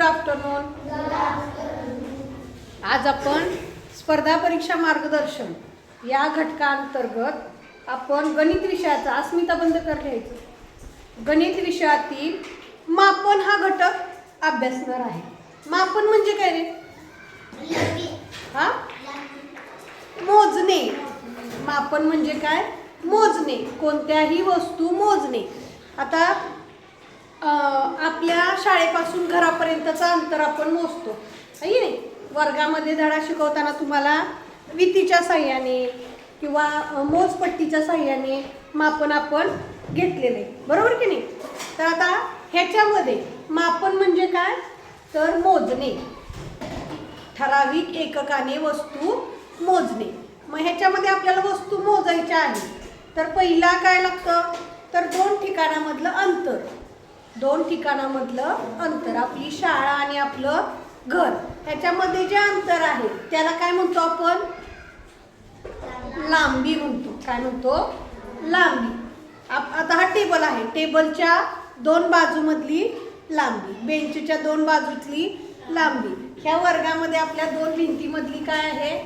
Afternoon. आज आपण स्पर्धा परीक्षा मार्गदर्शन या घटकांतर्गत आपण गणित विषयाचा अस्मिता बंद कर घ्यायचं गणित विषयातील मापन हा घटक अभ्यासणार आहे. मापन म्हणजे काय रे? हा, मोजणे. मापन म्हणजे काय? मोजणे, कोणत्याही वस्तू मोजणे. आता आपल्या शाळेपासून घरापर्यंतचं अंतर आपण मोजतो आहे की नाही. वर्गामध्ये धडा शिकवताना तुम्हाला वितीच्या साह्याने किंवा मोजपट्टीच्या साह्याने मापन आपण घेतलेलं आहे, बरोबर की नाही. तर आता ह्याच्यामध्ये मापन म्हणजे काय? तर मोजणे, ठराविक एककाने वस्तू मोजणे. मग ह्याच्यामध्ये आपल्याला वस्तू मोजायच्या आहे. तर पहिला काय लागतं? तर दोन ठिकाणामधलं अंतर. दोन ठिकाणामधलं अंतर, आपली शाळा आणि आपलं घर, ह्याच्यामध्ये जे अंतर आहे त्याला काय म्हणतो आपण? लांबी म्हणतो. काय म्हणतो? लांबी. आता हा टेबल आहे, टेबलच्या दोन बाजूमधली लांबी, बेंचच्या दोन बाजूतली लांबी. ह्या वर्गामध्ये आपल्या दोन भिंतीमधली काय आहे?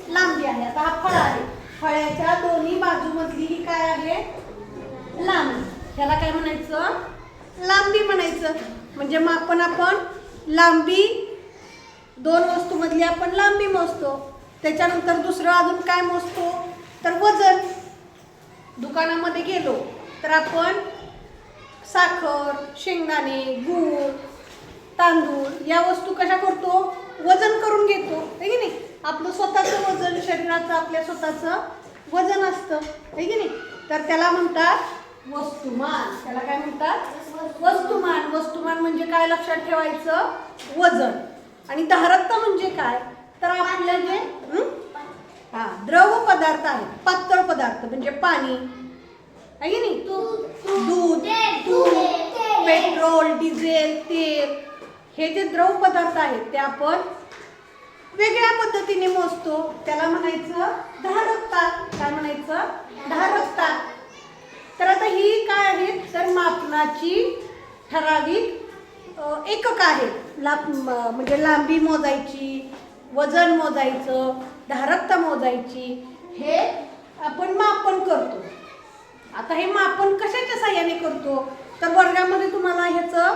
लांबी आहे. आता हा फळा आहे, फळ्याच्या दोन्ही बाजूमधली ही काय आहे? लांबी. ह्याला काय म्हणायचं? लांबी म्हणायचं. म्हणजे मापन आपण लांबी, दोन वस्तूमधली आपण लांबी मोजतो. त्याच्यानंतर दुसरं अजून काय मोजतो? तर वजन. दुकानामध्ये गेलो तर आपण साखर, शेंगदाणे, गूळ, तांदूळ या वस्तू कशा करतो? वजन करून घेतो आहे की नाही. आपलं स्वतःचं वजन, शरीराचं आपल्या स्वतःचं वजन असतं आहे की नाही. तर त्याला म्हणतात वस्तुमान. त्याला काय म्हणतात? वस्तुमान. वस्तुमान म्हणजे काय लक्षात ठेवायचं? वजन. आणि धारकता म्हणजे काय? तर आपल्या जे द्रव पदार्थ आहेत, पातळ पदार्थ म्हणजे पाणी आहे की नाही, दूध, तूप, पेट्रोल, डिझेल, तेल, हे जे द्रव पदार्थ आहेत ते आपण वेगळ्या पद्धतीने मोजतो. त्याला म्हणायचं धारकता. काय म्हणायचं? धारकता. तर आता ही काय आहे? तर मापनाची ठराविक एकक आहे. म्हणजे लांबी मोजायची, वजन मोजायचं, धारकता मोजायची, हे आपण मापन करतो. आता हे मापन कशाच्या साह्याने करतो? तर वर्गामध्ये तुम्हाला ह्याचं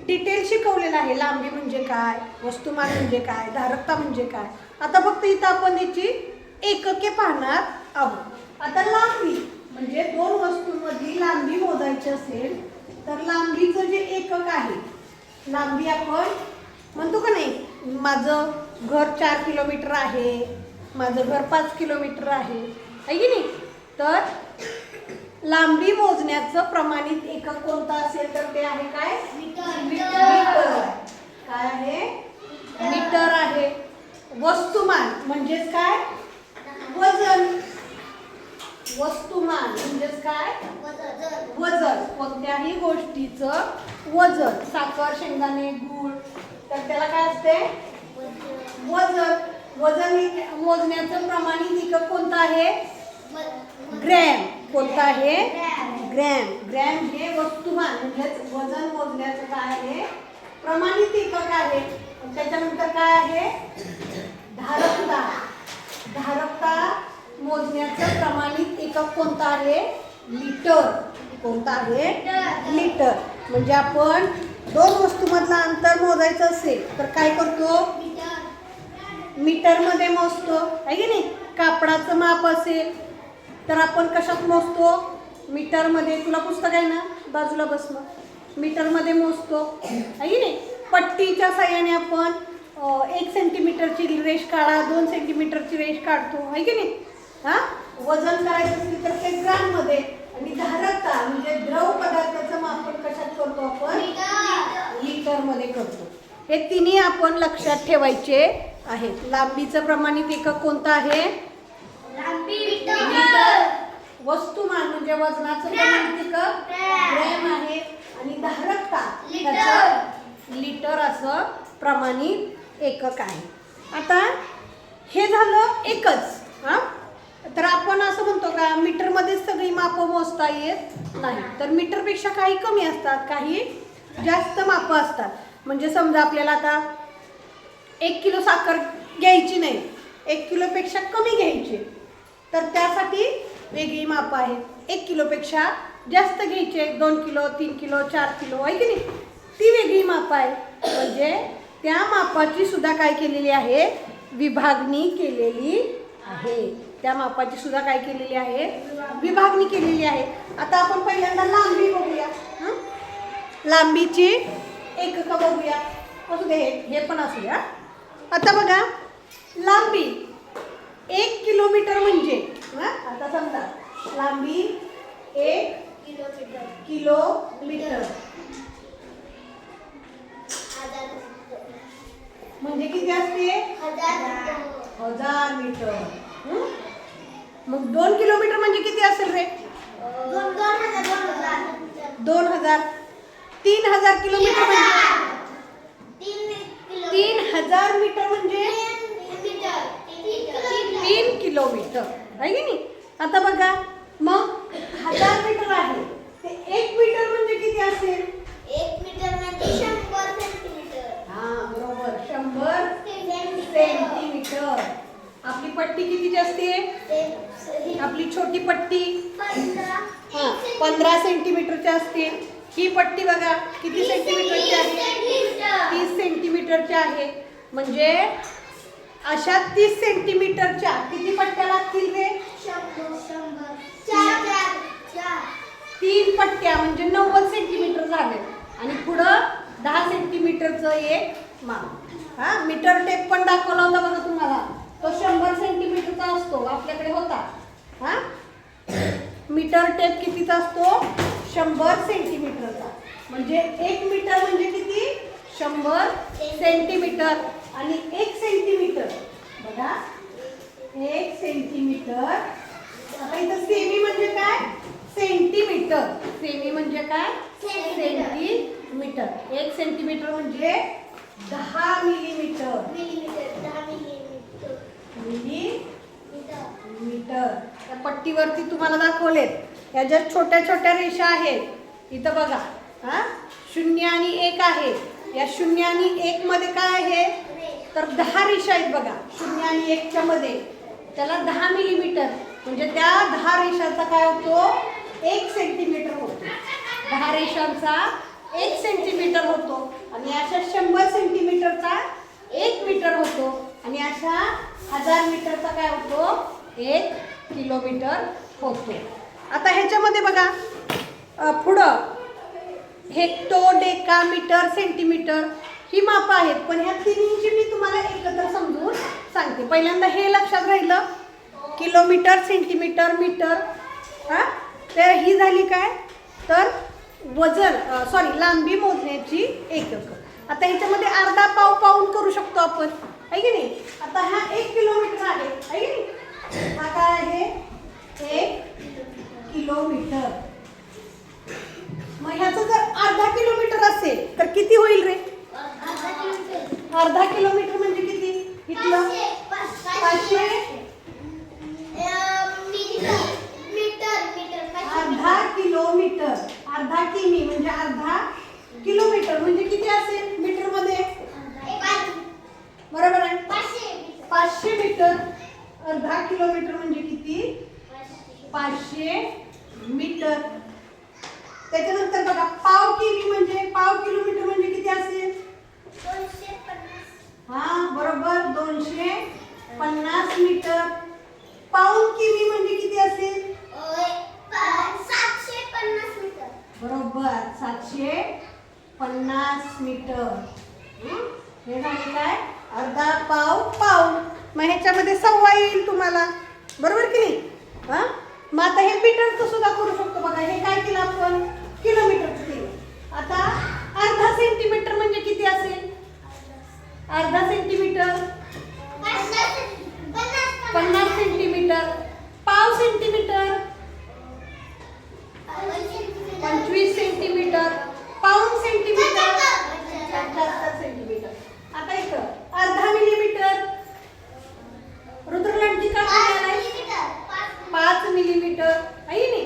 डिटेल शिकवलेलं आहे. लांबी म्हणजे काय, वस्तुमान म्हणजे काय, धारकता म्हणजे काय. आता फक्त इथं आपण याची एकके पाहणार आहोत. आता लांबी म्हणजे दोन वस्तूंमधली लांबी मोजायची असेल तर लांबीचं जे एकक आहे, लांबी आपण म्हणतो का नाही, माझं घर 4 किलोमीटर आहे, माझं घर 5 किलोमीटर आहे की नाही. तर लांबी मोजण्याचं प्रमाणित एकक कोणतं असेल तर ते आहे काय? मीटर. काय आहे? मीटर आहे. वस्तुमान म्हणजेच काय? वजन. वस्तुमान म्हणजेच काय? वजन. कोणत्याही गोष्टीचं वजन, साखर, शेंगदाणे, गूळ, तर त्याला काय असते? वजन. वजन मोजण्याचं प्रमाणित एकक कोणतं आहे? ग्रॅम. कोणतं आहे? ग्रॅम. ग्रॅम हे वस्तुमान म्हणजेच वजन मोजण्याचं काय आहे? प्रमाणित एकक आहे. त्याच्यानंतर काय आहे? धारकता. धारकता मोजण्याचं प्रमाणित एकक कोणतं आहे? लिटर. कोणतं आहे? लिटर. म्हणजे आपण दोन वस्तूमधलं अंतर मोजायचं असेल तर काय करतो? मीटरमध्ये मोजतो आहे की नाही. कापडाचं माप असेल तर आपण कशात मोजतो? मीटरमध्ये. तुला पुस्तक आहे ना, बाजूला बस मग. मीटरमध्ये मोजतो आहे की नाही. पट्टीच्या साह्याने आपण 1 सेंटीमीटरची रेष काढा, 2 सेंटीमीटरची रेष काढतो आहे की नाही. वजन करायचं असेल तर ते ग्राममध्ये. आणि धारकता म्हणजे द्रव पदार्थाचं मापन कशात करतो आपण? लिटरमध्ये करतो. हे तिन्ही आपण लक्षात ठेवायचे आहेत. लांबीचं प्रमाणित एकक कोणतं आहे? मीटर. वस्तुमान म्हणजे वजनाचं प्रमाणित एकक ग्रॅम आहे. आणि धारकता लिटर असं प्रमाणित एकक आहे. आता हे झालं एकच. तर आपण असं म्हणतो का मीटरमध्येच सगळी मापं मोजता येत नाही. तर मीटरपेक्षा काही कमी असतात, काही जास्त मापं असतात. म्हणजे समजा आपल्याला आता 1 किलो साखर घ्यायची नाही, 1 किलोपेक्षा कमी घ्यायची, तर त्यासाठी वेगळी मापं आहेत. 1 किलोपेक्षा जास्त घ्यायचे, 2 किलो 3 किलो 4 किलो आहे की नाही, ती वेगळी मापं आहे. म्हणजे त्या मापाची सुद्धा काय केलेली आहे, विभागणी केलेली आहे. त्या मापाची सुद्धा काय केलेली आहे, विभागणी केलेली आहे. आता आपण पहिल्यांदा लांबी बघूया. लांबीची एककं बघूया. असू दे, हे पण असू द्या. आता बघा, लांबी 1 किलोमीटर म्हणजे आता समजा लांबी 1 किलोमीटर म्हणजे किती असते, 1000 मीटर. मग 2 किलोमीटर म्हणजे किती असेल रे, 2000. 3000 किलोमीटर म्हणजे 3000 मीटर म्हणजे 3 किलोमीटर आहे की नाही. आता बघा, मग 1000 मीटर आहे ते 1 मीटर म्हणजे किती असेल, 1 मीटर म्हणजे 100 सेंटीमीटर. हा बरोबर, 100 सेंटीमीटर. आपली पट्टी कितीची असते, आपली छोटी पट्टी 15 सेंटीमीटरची असते. ही पट्टी बघा किती सेंटीमीटरची आहे, 30 सेंटीमीटरची आहे. म्हणजे अशा 30 सेंटीमीटरच्या किती पट्ट्या लागतील रे, 3 पट्ट्या म्हणजे 90 सेंटीमीटर झाले. आणि पुढं 10 सेंटीमीटरचं एक माप. मीटर टेप पण दाखवला होता बघा तुम्हाला, तो 100 सेंटीमीटरचा असतो, आपल्याकडे होता. मीटर टेप कितीचा असतो, 100 सेंटीमीटरचा. म्हणजे 1 मीटर म्हणजे किती, 100 सेंटीमीटर. आणि 1 सेंटीमीटर बघा, 1 सेंटीमीटर. आता इथं सेमी म्हणजे काय, सेंटीमीटर. सेमी म्हणजे काय, सेंटीमीटर. 1 सेंटीमीटर म्हणजे 10 मिलीमीटर. मिलीमीटर. त्या पट्टीवरती तुम्हाला दाखवलेत, ह्या ज्या छोट्या छोट्या रेषा आहेत इथं बघा, 0 आणि 1 आहे. या 0 आणि 1 मध्ये काय आहे, तर 10 रेषा आहेत बघा 0 आणि 1 च्या मध्ये. त्याला 10 मिलीमीटर म्हणजे त्या 10 रेषांचा काय होतो, 1 सेंटीमीटर होतो. 10 रेषांचा 1 सेंटीमीटर होतो. आणि अशा 100 सेंटीमीटरचा 1 मीटर होतो. आणि अशा 1000 मीटरचा काय होतो, 1 किलोमीटर होतो. आता ह्याच्यामध्ये बघा, पुढं हेक्टो, डेका, मीटर, सेंटीमीटर ही मापं आहेत. पण ह्या तिन्हींची मी तुम्हाला एकत्र समजून सांगते. पहिल्यांदा हे लक्षात राहिलं, किलोमीटर, सेंटीमीटर, मीटर. तर ही झाली काय, तर वजन लांबी मोजण्याची एकक. आता ह्याच्यामध्ये अर्धा पाव पाऊण करू शकतो आपण, आहे की नाही. आता हा 1 किलोमीटर आहे की नाही. हा काय आहे, 1 किलोमीटर. मग ह्याचं जर अर्धा किलोमीटर असेल तर किती होईल रे, अर्धा किलोमीटर म्हणजे किती, इथलं 500 अर्धा किलोमीटर. अर्धा किमी म्हणजे अर्धा किलोमीटर म्हणजे किती असेल मीटर मध्ये, बरोबर आहे, 500 मीटर. अर्धा किलोमीटर म्हणजे किती, 500 मीटर. त्याच्यानंतर बघा, पाव किमी म्हणजे, पाव किलोमीटर म्हणजे किती असेल, 250. बरोबर, 250 मीटर. पाऊण किमी म्हणजे किती असेल, 750 मीटर. बरोबर, 750 मीटर. हे झाले काय, अर्धा पाव पाऊण. मग ह्याच्यामध्ये सव्वा येईल तुम्हाला, बरोबर की नाही. मग आता हे मीटरचं सुद्धा करू शकतो बघा. हे काय केलं आपण, किलोमीटरचं केलं. आता अर्धा सेंटीमीटर म्हणजे किती असेल, अर्धा सेंटीमीटर 50 सेंटीमीटर. पाव सेंटीमीटर 25 सेंटीमीटर. पाऊण सेंटीमीटर 75 सेंटीमीटर. आता इथं अर्धा मिलीमीटर, रुद्रलांटी काय आहे, 5 मिलीमीटर आहे नाही.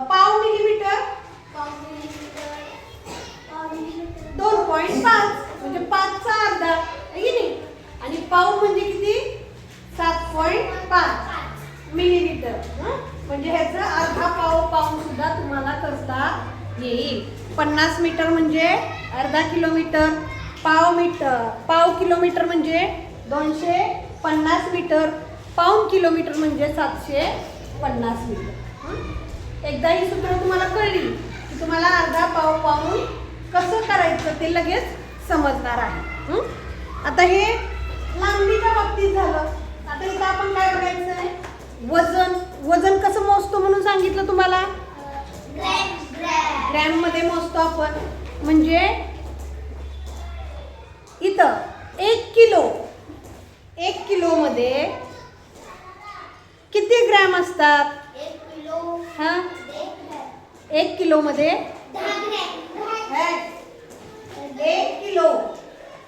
पाव मिलीमीटर 2.5 7.5 म्हणजे 5चा अर्धा आहे की नाही. आणि पाव म्हणजे किती 7.5 मिलीलिटर. म्हणजे ह्याचं अर्धा पाव सुद्धा तुम्हाला करता येईल. 50 मीटर म्हणजे अर्धा किलोमीटर. पाव किलोमीटर म्हणजे 250 मीटर. पाऊण किलोमीटर म्हणजे 750 मीटर. एकदा ही सूत्र तुम्हाला कळली की तुम्हाला अर्धा पाऊण कसं करायचं ते लगेच समजणार आहे. आता हे लांबीच्या बाबतीत झालं. आता इथं आपण काय बघायचं आहे, वजन कसं मोजतो म्हणून सांगितलं तुम्हाला. ग्रॅम मध्ये मोजतो आपण. म्हणजे इथं 1 किलो मध्ये किती ग्रॅम असतात. 1 किलो मध्ये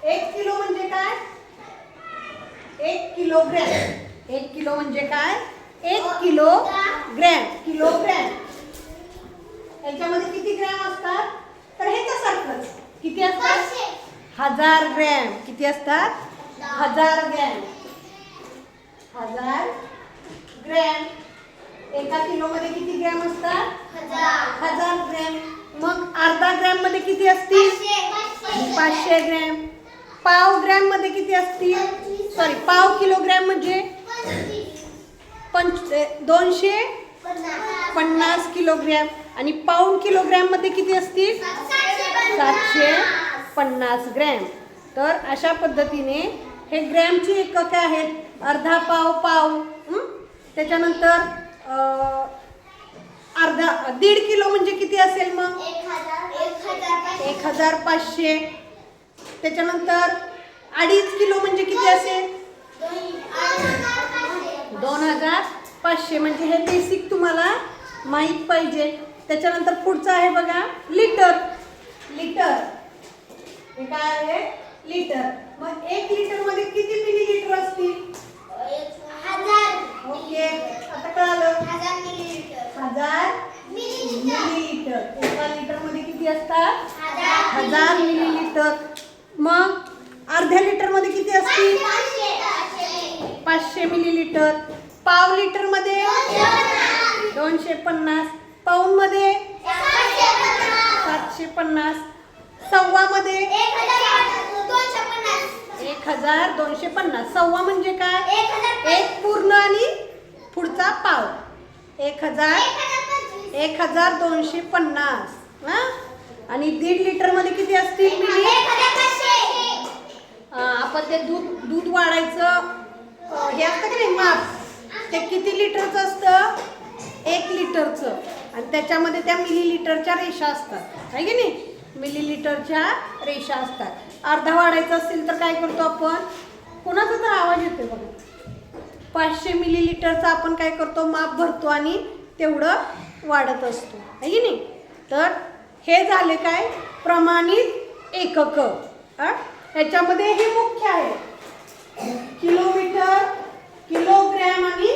1 किलो म्हणजे काय 1 किलोग्रॅम. 1 किलो म्हणजे काय 1 किलोग्रॅम. याच्यामध्ये किती ग्रॅम असतात तर ह्याच्यासारखंच किती असतात 1000 ग्रॅम. किती असतात 1000 ग्रॅम. 1000 ग्रॅम. 1 किलो मध्ये किती ग्रॅम असतात 1000 ग्रॅम. मग अर्धा ग्रॅम मध्ये किती असतील 500 ग्रॅम. पाव ग्रॅम मध्ये किती असतील पाव किलोग्रॅम म्हणजे 250 किलोग्रॅम. आणि पाऊण किलोग्रॅम मध्ये किती असतील 750 ग्रॅम. तर अशा पद्धतीने हे ग्रॅमची एकके आहेत. अर्धा पाव. त्याच्यानंतर दीड किलो म्हणजे किती असेल मग 1500. त्याच्यानंतर 2.5 किलो म्हणजे किती असेल 2500. म्हणजे हे बेसिक तुम्हाला माहीत पाहिजे. त्याच्यानंतर पुढचं आहे बघा लिटर. हे काय आहे लिटर. मग 1 लिटर मध्ये किती मिलीलिटर असतील 1000. ओके आता कळालं 1000 मिलीलिटर. 1 लिटर मध्ये किती असतात 1000 मिलीलिटर. मग अर्ध्या लिटर मध्ये किती असतील 500 मिलीलिटर. पाव लिटर मध्ये 250. पाऊण मध्ये 750. सव्वा मध्ये 1250. सव्वा म्हणजे काय 1 पूर्ण आणि पुढचा पाव 1250. आणि 1.5 लिटर मध्ये किती असतील मिली. आपण ते दूध वाढायचं हे असतं की नाही माप, ते किती लिटरचं असतं 1 लिटरचं. आणि त्याच्यामध्ये त्या मिलीलिटरच्या रेषा असतात आहे की नाही. मिलीलिटरच्या रेषा असतात. अर्धा वाढायचा असेल तर काय करतो आपण, कोणाचा तर आवाज येतोय बघा. 500 मिलीलिटरचा आपण काय करतो माप भरतो आणि तेवढं वाढत असतो आहे की नाही. तर हे झाले काय प्रमाणित एकक. ह्याच्यामध्ये हे मुख्य आहे किलोमीटर, किलोग्रॅम आणि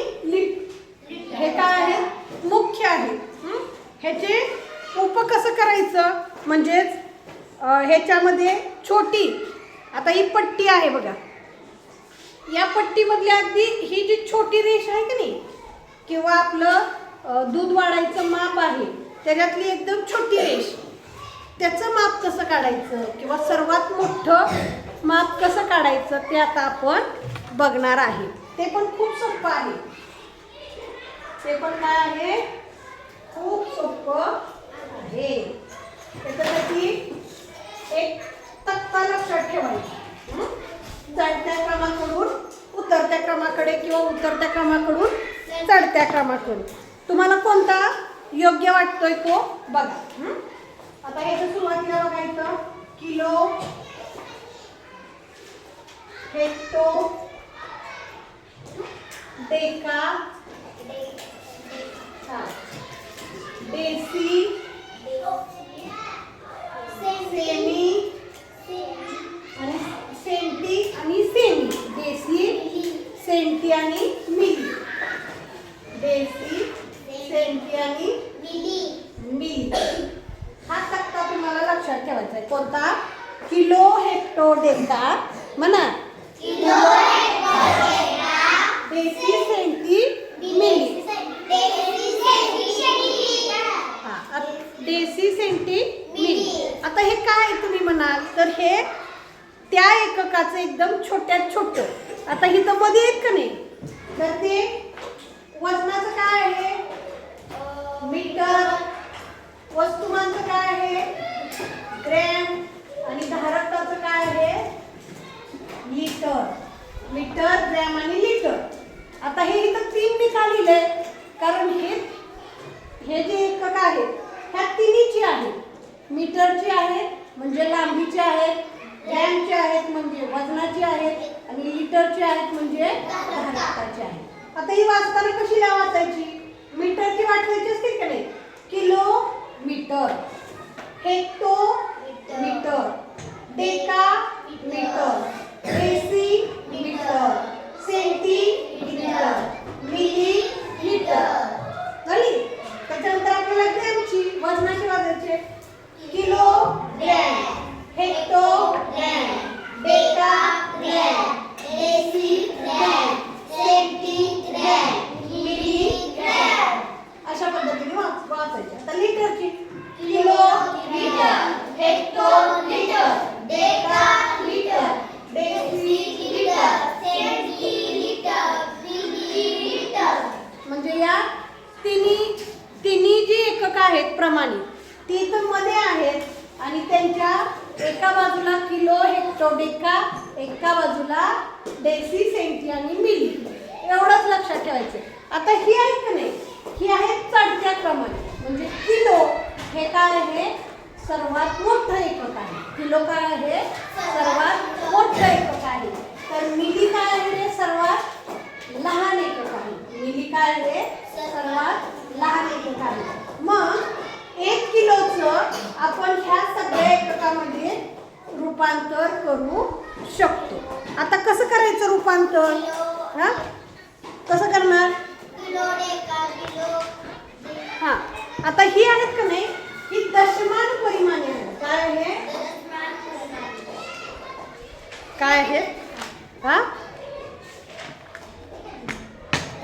हे काय आहे मुख्य आहे. ह्याचे उप कसं करायचं म्हणजेच ह्याच्यामध्ये छोटी, आता ही पट्टी आहे बघा, या पट्टीमधली अगदी ही जी छोटी रेष आहे की नाही किंवा आपलं दूध वाढायचं माप आहे त्याच्यातली एकदम छोटी रेष, त्याचं माप कसं काढायचं किंवा सर्वात मोठं माप कसं काढायचं ते आता आपण बघणार आहे. ते पण खूप सोपं आहे. ते पण काय आहे खूप सोपं आहे. त्याच्यासाठी एक तक्ता लक्षात ठेवायचा. चढत्या क्रमाकडून उतरत्या क्रमाकडे किंवा उतरत्या क्रमाकडून चढत्या क्रमाकडे तुम्हाला कोणता योग्य वाटतोय तो बघा. आता ह्याच्या सुरुवातीला बघायचं kilo, hecto, deca, deci, semi आणि सेंटी आणि सेमी. डेसी, सेंटी आणि मिली. डेसी, सेंटी आणि मिली. हा तक्ता तुम्हाला लक्षात ठेवायचा आहे. कोणता किलो हेक्टो डेका म्हणा deci centi milli deci centi milli. आता हे काय तुम्ही म्हणाल तर हे त्या एककाचं एकदम छोट्यात छोटं. आता ही तर मध्ये आहेत का नाही तर ते वजनाचं काय आहे मीटर, वस्तुमानचं काय आहे ग्रॅम आणि धारकाचं काय आहे लिटर. मीटर ग्रॅम आणि लिटर. आता हे इथं 3 मी का लिहिलंय कारण हे जे एकक आहेत ह्या तिन्हीची आहेत. मीटरची आहेत म्हणजे लांबीची आहेत, ग्रॅमची आहेत म्हणजे वजनाची आहेत आणि लिटरची आहेत म्हणजे धारकाची आहेत. आता ही वाचताना कशी वाचायची मीटरची वाचायची असते का नाही kilo metre, hecto metre, deca metre, deci metre, centimetre, milli metre झाली. त्याच्यानंतर आपल्याला ग्रॅमची वजनाची वाचायचे kilo gram, hecto gram, deca gram, deci gram, centi gram, milli gram अशा पद्धतीने वाचायचे. आता लिटरची kilo litre, hecto litre, deca litre, deci litre, centi litre, milli litre. म्हणजे या तिन्ही जी एकक आहेत प्रमाणित ती तर मध्ये आहेत आणि त्यांच्या एका बाजूला किलो हेक्टो डेका, एका बाजूला डेसी सेंटी आणि मिली एवढंच लक्षात ठेवायचं. आता ही आहे का नाही ही आहे चढत्या क्रमाने म्हणजे किलो हे काय आहे सर्वात मोठं एकक आहे. किलो काय आहे सर्वात मोठं एकक आहे. तर मिली काय आहे सर्वात लहान एकक आहे. मिली काय आहे सर्वात लहान एकक आहे. मग 1 किलोचं आपण ह्या सगळ्या एककामध्ये रूपांतर करू शकतो. आता कसं करायचं रूपांतर हा कसं करणार हा आता ही आहेत का नाही ही दशमान परिमाणे आहेत. काय आहे काय आहेत हा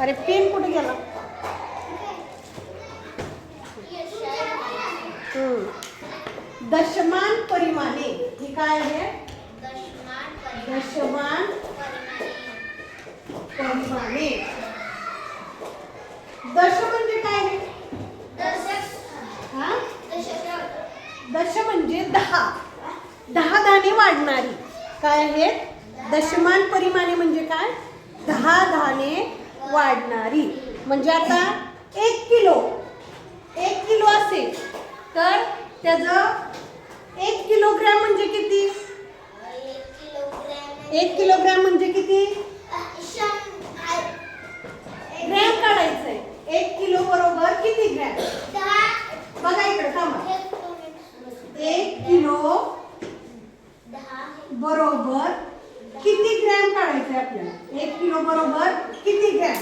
अरे पेन कुठे गेला दशमान परिमाणे ही काय आहे दशमान परिमाणे. दश म्हणजे काय आहे हा दश म्हणजे 10 धाने वाढणारी काय आहे. दशमान परिमाणे म्हणजे काय 10 धाने वाढणारी. म्हणजे आता 1 किलो असेल तर त्याचं 1 किलोग्रॅम म्हणजे किती 1 किलोग्रॅम म्हणजे किती ग्रॅम काढायचंय. 1 किलो बरोबर किती ग्रॅम बघा इकडे थांबा. 1 किलो बरोबर किती ग्रॅम काढायचंय आपल्याला. 1 किलो बरोबर किती ग्रॅम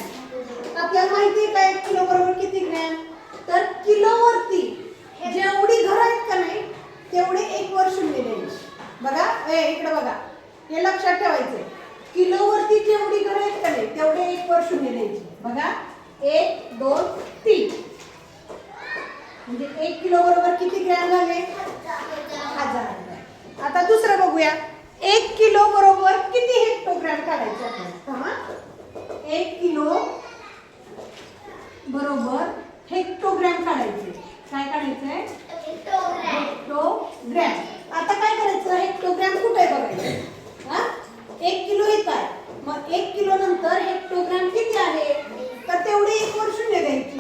आपल्याला माहिती आहे का 1 किलो बरोबर किती ग्रॅम. तर किलोवरती जेवढी घरं आहेत का नाही तेवढे 1 वर शून्य द्यायची. बघा इकडे बघा हे लक्षात ठेवायचंय. किलोवरती जेवढी घरं आहेत का नाही तेवढे 1 वर शून्य द्यायची. बघा 1 2 3 म्हणजे 1 किलो बरोबर किती ग्रॅम झाले 1000 ग्रॅम. आता दुसरं बघूया 1 किलो बरोबर किती हेक्टोग्रॅम काढायचे आपल्याला. 1 किलो बरोबर हेक्टोग्रॅम काढायचे. काय काढायचंय हेक्टोग्रॅम. आता काय करायचं हेक्टोग्रॅम कुठे बघायचं हा 1 किलो येत आहे मग 1 किलो नंतर हेक्टोग्रॅम किती आहे तर तेवढे 1 वर शून्य द्यायची.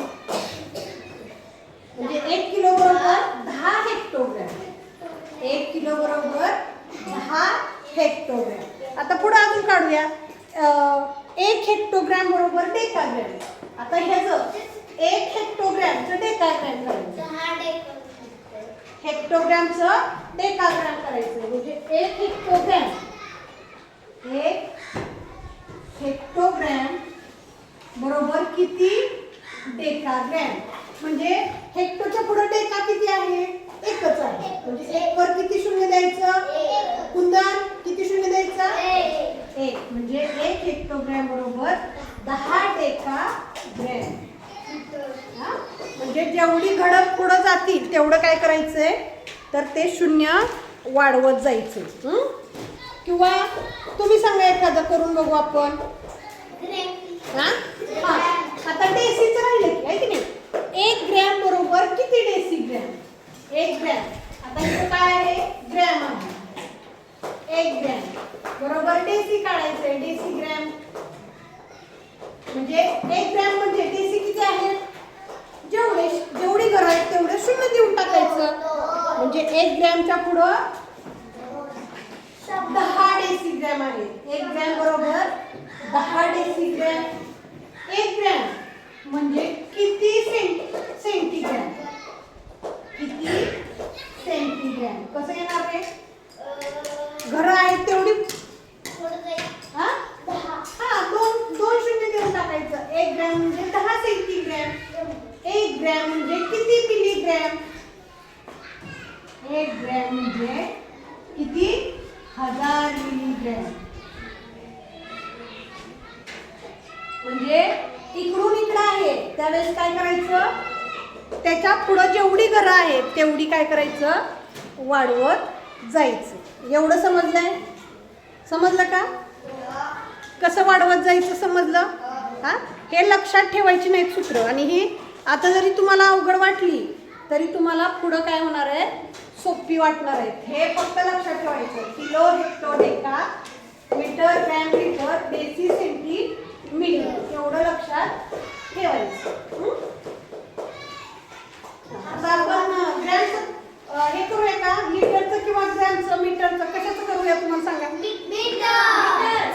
म्हणजे 1 किलो बरोबर 10 हेक्टोग्रॅम. 1 किलो बरोबर 10 हेक्टोग्रॅम. आता पुढे अजून काढूया 1 हेक्टोग्रॅम बरोबर डेकाग्रॅम. आता ह्याचं 1 हेक्टोग्रॅमचं डेकाग्रॅम करायचं. हेक्टोग्रॅमचं डेकाग्रॅम करायचं म्हणजे 1 हेक्टोग्रॅम बरोबर किती डेकाग्रॅम. म्हणजे हेक्टोच्या पुढे डेका किती आहे एकच आहे म्हणजे 1 वर किती शून्य द्यायचं हेक्टोग्रॅम बरोबर 10 डेकाग्रॅम. म्हणजे जेवढी घडप पुढं जातील तेवढं काय करायचंय तर ते शून्य वाढवत जायचं. किंवा तुम्ही सांगा एखादं करून बघू आपण. हा हा आता डेसीचं राहिलं की आहे की नाही. 1 ग्रॅम बरोबर किती डेसिग्रॅम. 1 ग्रॅम आता इथं काय आहे ग्रॅम आहे. 1 ग्रॅम बरोबर डेसी काढायचंय. डेसिग्रॅम म्हणजे 1 ग्रॅम म्हणजे डेसी किती आहेत जेवढी घरं आहेत तेवढे शून्य देऊन टाकायचं. म्हणजे 1 ग्रॅमच्या पुढं 10 डेसिग्रॅम आहे. 1 ग्रॅम बरोबर 10 डेसिग्रॅम. 1 ग्रॅम म्हणजे किती सेंटीग्रॅम. किती सेंटीग्रॅम कसं येणार आहे. घरं आहेत तेवढी हा दोन शून्य देऊन टाकायचं. 1 ग्रॅम म्हणजे 10 सेंटीग्रॅम. 1 ग्रॅम म्हणजे किती मिलीग्रॅम. 1 ग्रॅम म्हणजे किती 1000 मिलीग्रॅम. म्हणजे इकडून इकडं आहे त्यावेळेस काय करायचं त्याच्या पुढं जेवढी घरं आहेत तेवढी काय करायचं वाढवत जायचं. एवढं समजलं का कसं वाढवत जायचं समजलं. हा हे लक्षात ठेवायची नाहीत सूत्र. आणि ही आता जरी तुम्हाला अवघड वाटली तरी तुम्हाला पुढं काय होणार आहे सोपी वाटणार आहेत. हे फक्त लक्षात ठेवायचं. Kilo hecto deca metre gram litre deci centi milli एवढं लक्षात ठेवायचं. आता आपण ग्रॅमचं हे करूया का लिटरचं किंवा ग्रॅमचं मीटरचं कशाचं करूया तुम्हाला सांगा.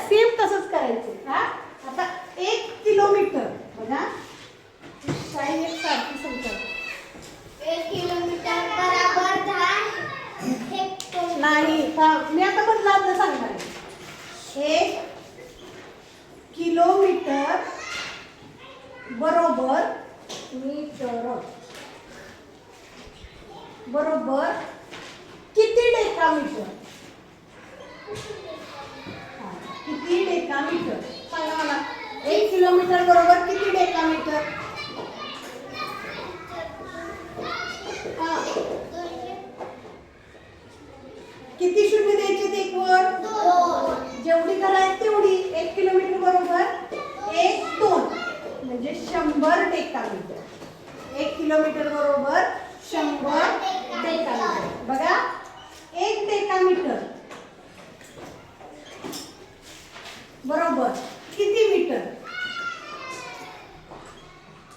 सेम तसंच करायचं. हा आता 1 किलोमीटर बघा शाही एक सारखी संख्या. 1 किलोमीटर बराबर 10 हेक्टर. नाही मी आता बदलात सांगणार आहे. 1 किलोमीटर बरोबर मीटर बरोबर किती डेकामीटर. किती डेकामीटर सांगा मला. 1 किलोमीटर बरोबर किती डेकामीटर. किती शून्य द्यायचे एक वर जेवढी घरं आहेत तेवढी. 1 किलोमीटर बरोबर 1 2 म्हणजे 100 डेकामीटर. 1 किलोमीटर बरोबर 100 डेकामीटर. बघा 1 डेकामीटर बरोबर किती मीटर.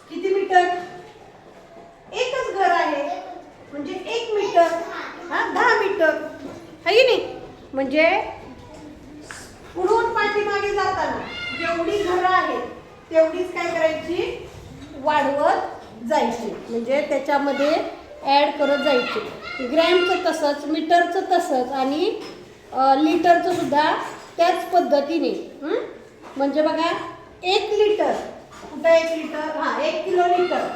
किती मीटर एकच घर आहे म्हणजे 1 मीटर. हा 10 मीटर आहे की नाही. म्हणजे पुढून पाठीमागे जाताना जेवढी घरं आहेत तेवढीच काय करायची वाढवत जायची. म्हणजे त्याच्यामध्ये ॲड करत जायची. ग्रॅमचं तसंच मीटरचं तसंच आणि लिटरचं सुद्धा त्याच पद्धतीने. म्हणजे बघा 1 लिटर कुठं 1 लिटर 1 किलो लिटर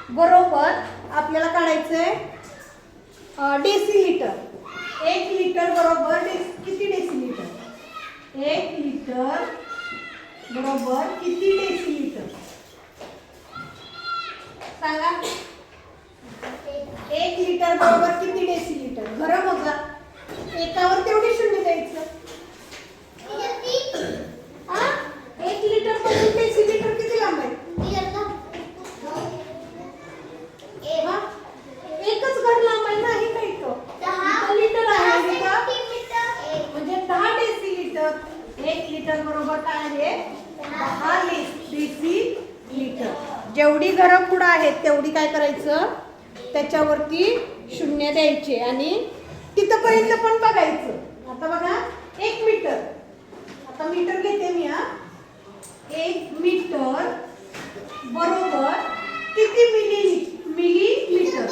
बरोबर आपल्याला काढायचंय डेसिलिटर. 1 लिटर बरोबर किती डेसिलिटर. 1 लिटर बरोबर किती डेसिलिटर सांगा. 1 लिटर बरोबर किती डेसिलिटर. घरं मोजा एकावर तेवढी शून्य द्यायचं. 1 लिटर पासून डेसिलिटर किती लांब आहे. एकच घर लांब आहे नाही काही तो 10 लिटर आहे म्हणजे 10 डेसिलिटर. 1 लिटर बरोबर काय आहे 10 डेसिलिटर. जेवढी घरं पुढं आहेत तेवढी काय करायचं त्याच्यावरती शून्य द्यायचे आणि तिथपर्यंत पण बघायचं. आता बघा 1 मीटर. आता मीटर घेते मी. 1 मीटर बरोबर किती मिलीमीटर.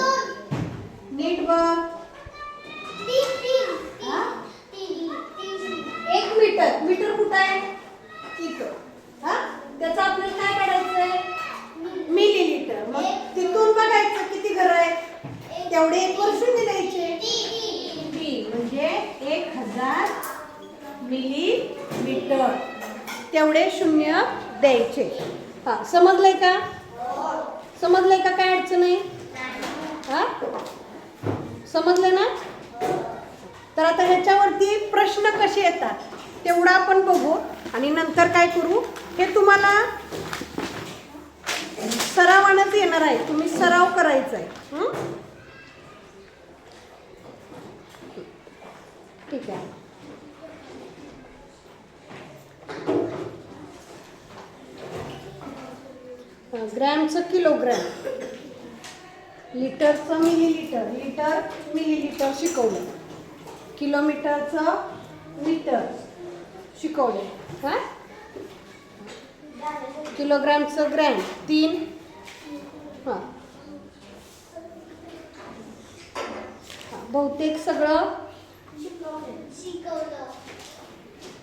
नीट बघ. 1 मीटर मीटर कुठं आहे इथं. त्याचं आपल्याला काय काढायचंय मिलीलीटर. मग तिथून बघायचं किती घर आहेत तेवढे 1 वर शून्य द्यायचे. म्हणजे 1000 मिलीमीटर. तेवढे शून्य द्यायचे. हां, समजलंय का? समजलंय का? काय अडचण आहे? हां, समजलं ना? तर आता ह्याच्यावरती प्रश्न कसे येतात तेवढं आपण बघू आणि नंतर काय करू, हे तुम्हाला सरावानंच येणार आहे. तुम्ही सराव करायचा आहे. ठीक आहे. ग्रॅमचं किलोग्रॅम, लिटरचं मिलीलिटर, लिटर मिलीलिटर शिकवलं, किलोमीटरचं मीटर शिकवलं. हां, किलोग्रॅमचं ग्रॅम 3. हां, बहुतेक सगळं शिकवलं.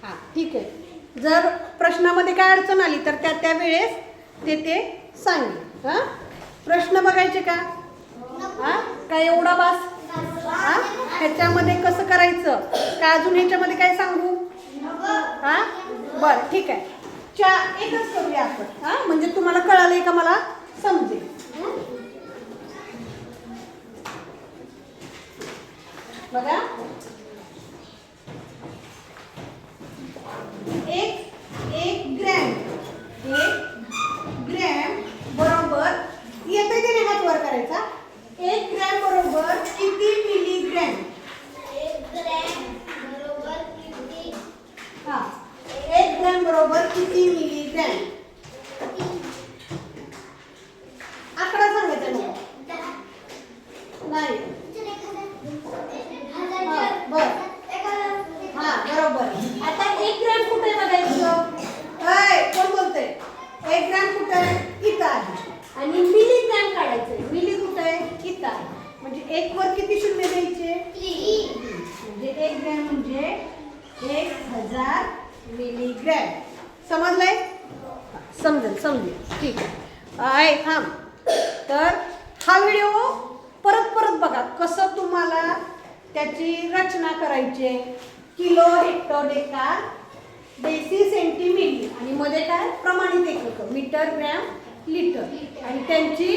हां, ठीक आहे. जर प्रश्नामध्ये काय अडचण आली तर त्या वेळेस ते सांगेल. हां, प्रश्न बघायचे का? हां, काय एवढा बास? हां, ह्याच्यामध्ये कसं करायचं का अजून ह्याच्यामध्ये काय सांगू? हां, बरं, ठीक आहे. एकच करूया आपण. हां, म्हणजे तुम्हाला कळालंय का मला समजेल. बघा, एक ग्रॅम बरोबर, येते की नाही हात वर करायचा. 1 ग्रॅम बरोबर किती मिलीग्रॅम? 1 ग्रॅम बरोबर किती? हां, 1 ग्रॅम बरोबर किती मिलीग्रॅम? आकडा सांगायचा नाही. बरं, हां, बरोबर. आता 1 ग्रॅम कुठे बघायचं? कोण बोलतंय? 1 ग्रॅम कुठे आहे? इथं आहे. आणि मिलीग्रॅम काढायचंय. मिली कुठे आहे? इथं आहे. म्हणजे 1 वर किती शून्य द्यायचे? म्हणजे 1 ग्रॅम म्हणजे 1000 मिलीग्रॅम. समजलंय? समजेल. ठीक आहे. थांब. तर हा व्हिडिओ परत बघा, कसं तुम्हाला त्याची रचना करायची. Kilo, hectare, decare, deci, centi, milli आणि मध्ये काय प्रमाणित एकक मीटर, ग्रॅम, लिटर आणि त्यांची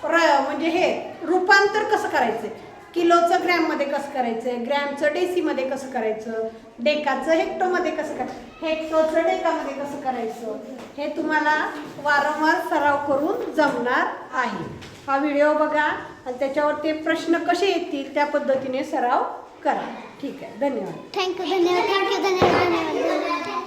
म्हणजे हे रूपांतर कसं करायचं. किलोचं ग्रॅममध्ये कसं करायचं, ग्रॅमचं डेसीमध्ये कसं करायचं, डेकाचं हेक्टोमध्ये कसं करायचं, हेक्टोचं डेकामध्ये कसं करायचं, हे तुम्हाला वारंवार सराव करून जमणार आहे. हा व्हिडिओ बघा आणि त्याच्यावर ते प्रश्न कसे येतील त्या पद्धतीने सराव करा. ठीक आहे. धन्यवाद. थँक्यू.